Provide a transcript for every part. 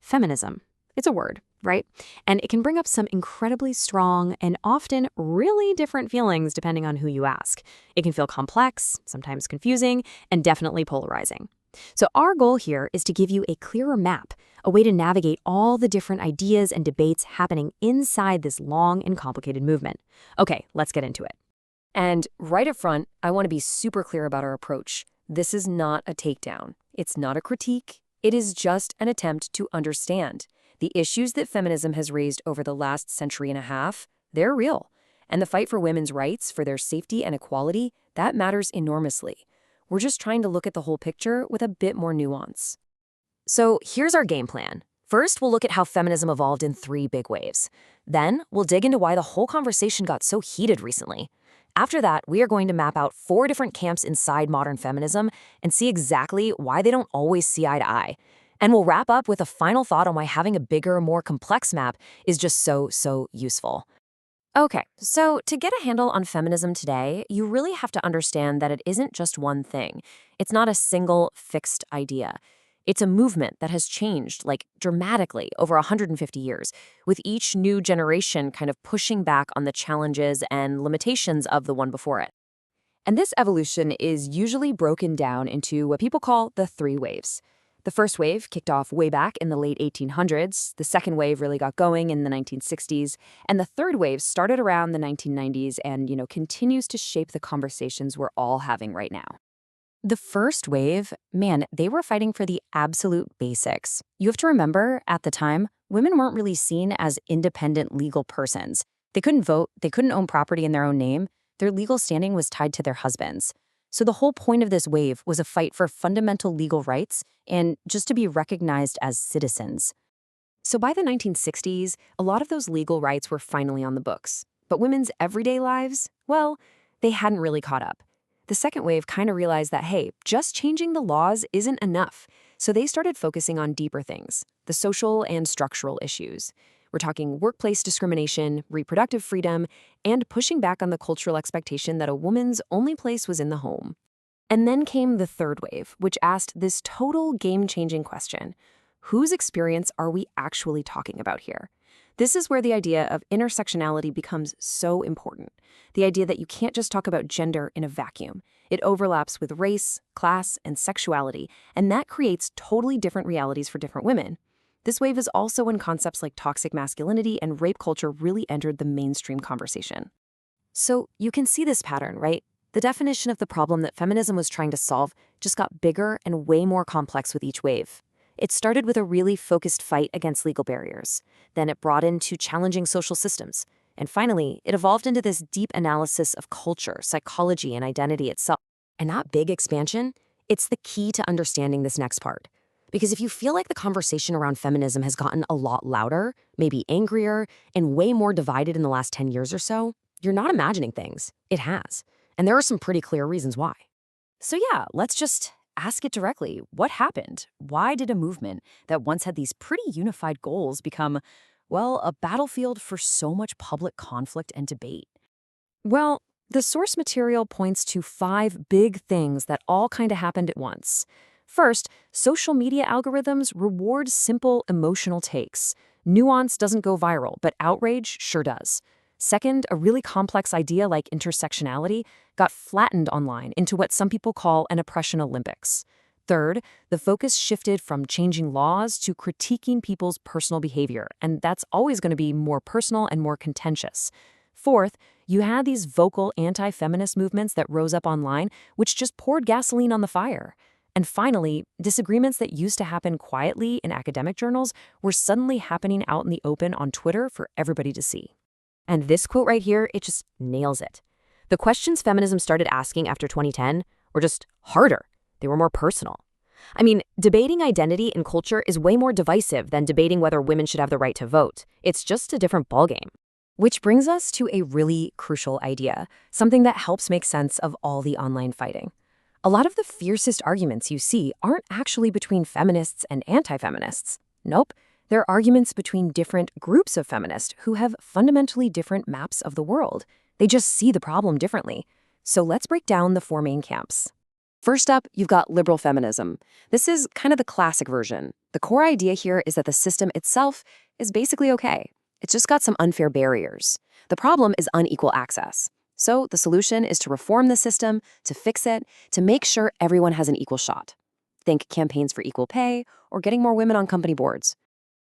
Feminism. It's a word, right? And it can bring up some incredibly strong and often really different feelings depending on who you ask. It can feel complex, sometimes confusing, and definitely polarizing. So our goal here is to give you a clearer map, a way to navigate all the different ideas and debates happening inside this long and complicated movement. Okay, let's get into it. And right up front, I want to be super clear about our approach. This is not a takedown. It's not a critique. It is just an attempt to understand. The issues that feminism has raised over the last century and a half, they're real. And the fight for women's rights, for their safety and equality, that matters enormously. We're just trying to look at the whole picture with a bit more nuance. So here's our game plan. First, we'll look at how feminism evolved in 3 big waves. Then, we'll dig into why the whole conversation got so heated recently. After that, we are going to map out 4 different camps inside modern feminism and see exactly why they don't always see eye to eye. And we'll wrap up with a final thought on why having a bigger, more complex map is just so useful. Okay, so to get a handle on feminism today, you really have to understand that it isn't just one thing. It's not a single, fixed idea. It's a movement that has changed, dramatically over 150 years, with each new generation kind of pushing back on the challenges and limitations of the one before it. And this evolution is usually broken down into what people call the 3 waves. The first wave kicked off way back in the late 1800s, the second wave really got going in the 1960s, and the third wave started around the 1990s and, continues to shape the conversations we're all having right now. The first wave, man, they were fighting for the absolute basics. You have to remember, at the time, women weren't really seen as independent legal persons. They couldn't vote, they couldn't own property in their own name, their legal standing was tied to their husbands. So the whole point of this wave was a fight for fundamental legal rights and just to be recognized as citizens. So by the 1960s, a lot of those legal rights were finally on the books. But women's everyday lives, well, they hadn't really caught up. The second wave kind of realized that, hey, just changing the laws isn't enough. So they started focusing on deeper things, the social and structural issues. We're talking workplace discrimination, reproductive freedom, and pushing back on the cultural expectation that a woman's only place was in the home. And then came the third wave, which asked this total game-changing question. Whose experience are we actually talking about here? This is where the idea of intersectionality becomes so important. The idea that you can't just talk about gender in a vacuum. It overlaps with race, class, and sexuality, and that creates totally different realities for different women. This wave is also when concepts like toxic masculinity and rape culture really entered the mainstream conversation. So you can see this pattern, right? The definition of the problem that feminism was trying to solve just got bigger and way more complex with each wave. It started with a really focused fight against legal barriers. Then it brought into challenging social systems. And finally, it evolved into this deep analysis of culture, psychology, and identity itself. And that big expansion, it's the key to understanding this next part. Because if you feel like the conversation around feminism has gotten a lot louder, maybe angrier, and way more divided in the last 10 years or so, you're not imagining things. It has. And there are some pretty clear reasons why. So yeah, let's just ask it directly. What happened? Why did a movement that once had these pretty unified goals become, well, a battlefield for so much public conflict and debate? Well, the source material points to 5 big things that all kind of happened at once. First, social media algorithms reward simple emotional takes. Nuance doesn't go viral, but outrage sure does. Second, a really complex idea like intersectionality got flattened online into what some people call an oppression Olympics. Third, the focus shifted from changing laws to critiquing people's personal behavior, and that's always going to be more personal and more contentious. Fourth, you had these vocal anti-feminist movements that rose up online, which just poured gasoline on the fire. And finally, disagreements that used to happen quietly in academic journals were suddenly happening out in the open on Twitter for everybody to see. And this quote right here, it just nails it. The questions feminism started asking after 2010 were just harder. They were more personal. I mean, debating identity and culture is way more divisive than debating whether women should have the right to vote. It's just a different ballgame. Which brings us to a really crucial idea, something that helps make sense of all the online fighting. A lot of the fiercest arguments you see aren't actually between feminists and anti-feminists. Nope. They're arguments between different groups of feminists who have fundamentally different maps of the world. They just see the problem differently. So let's break down the 4 main camps. First up, you've got liberal feminism. This is kind of the classic version. The core idea here is that the system itself is basically okay. It's just got some unfair barriers. The problem is unequal access. So the solution is to reform the system, to fix it, to make sure everyone has an equal shot. Think campaigns for equal pay or getting more women on company boards.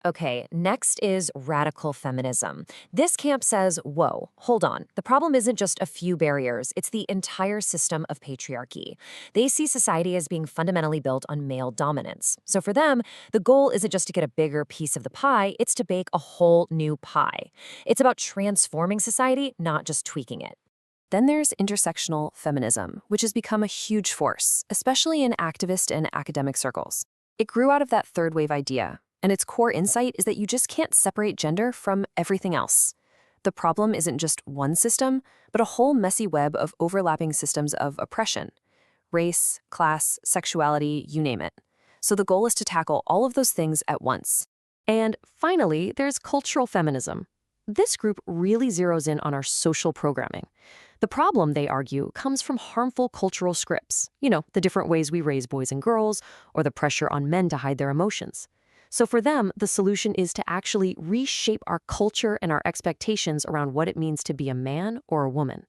Okay, next is radical feminism. This camp says, whoa, hold on. The problem isn't just a few barriers, it's the entire system of patriarchy. They see society as being fundamentally built on male dominance. So for them, the goal isn't just to get a bigger piece of the pie, it's to bake a whole new pie. It's about transforming society, not just tweaking it. Then there's intersectional feminism, which has become a huge force, especially in activist and academic circles. It grew out of that third wave idea, and its core insight is that you just can't separate gender from everything else. The problem isn't just one system, but a whole messy web of overlapping systems of oppression. Race, class, sexuality, you name it. So the goal is to tackle all of those things at once. And finally, there's cultural feminism. This group really zeroes in on our social programming. The problem, they argue, comes from harmful cultural scripts. The different ways we raise boys and girls, or the pressure on men to hide their emotions. So for them, the solution is to actually reshape our culture and our expectations around what it means to be a man or a woman.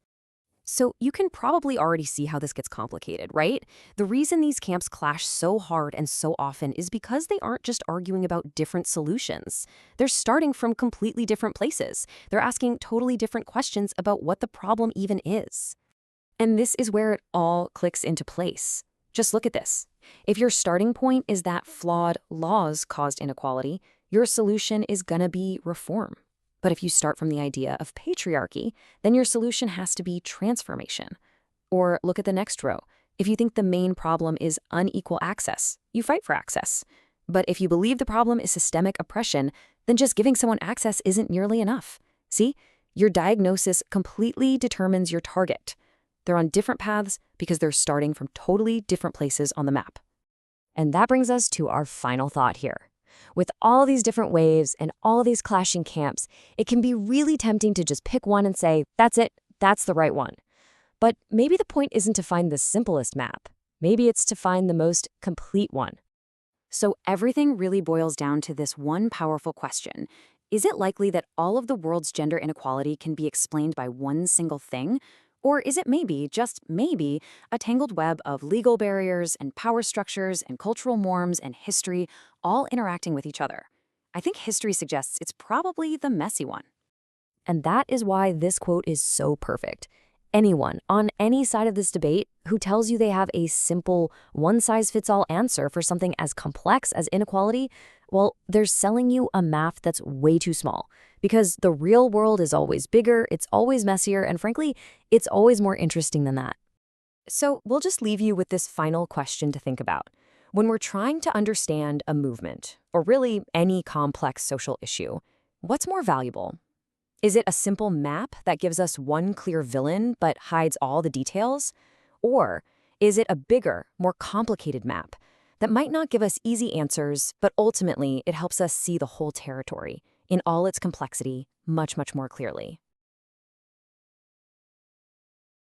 So you can probably already see how this gets complicated, right? The reason these camps clash so hard and so often is because they aren't just arguing about different solutions. They're starting from completely different places. They're asking totally different questions about what the problem even is. And this is where it all clicks into place. Just look at this. If your starting point is that flawed laws caused inequality, your solution is gonna be reform. But if you start from the idea of patriarchy, then your solution has to be transformation. Or look at the next row. If you think the main problem is unequal access, you fight for access. But if you believe the problem is systemic oppression, then just giving someone access isn't nearly enough. See? Your diagnosis completely determines your target. They're on different paths because they're starting from totally different places on the map. And that brings us to our final thought here. With all these different waves and all these clashing camps, it can be really tempting to just pick one and say, that's it, that's the right one. But maybe the point isn't to find the simplest map. Maybe it's to find the most complete one. So everything really boils down to this one powerful question. Is it likely that all of the world's gender inequality can be explained by one single thing? Or is it maybe, just maybe, a tangled web of legal barriers and power structures and cultural norms and history all interacting with each other? I think history suggests it's probably the messy one. And that is why this quote is so perfect. Anyone on any side of this debate who tells you they have a simple, one-size-fits-all answer for something as complex as inequality, well, they're selling you a map that's way too small. Because the real world is always bigger, it's always messier, and frankly, it's always more interesting than that. So we'll just leave you with this final question to think about. When we're trying to understand a movement, or really any complex social issue, what's more valuable? Is it a simple map that gives us one clear villain but hides all the details? Or is it a bigger, more complicated map that might not give us easy answers, but ultimately it helps us see the whole territory in all its complexity much, much more clearly?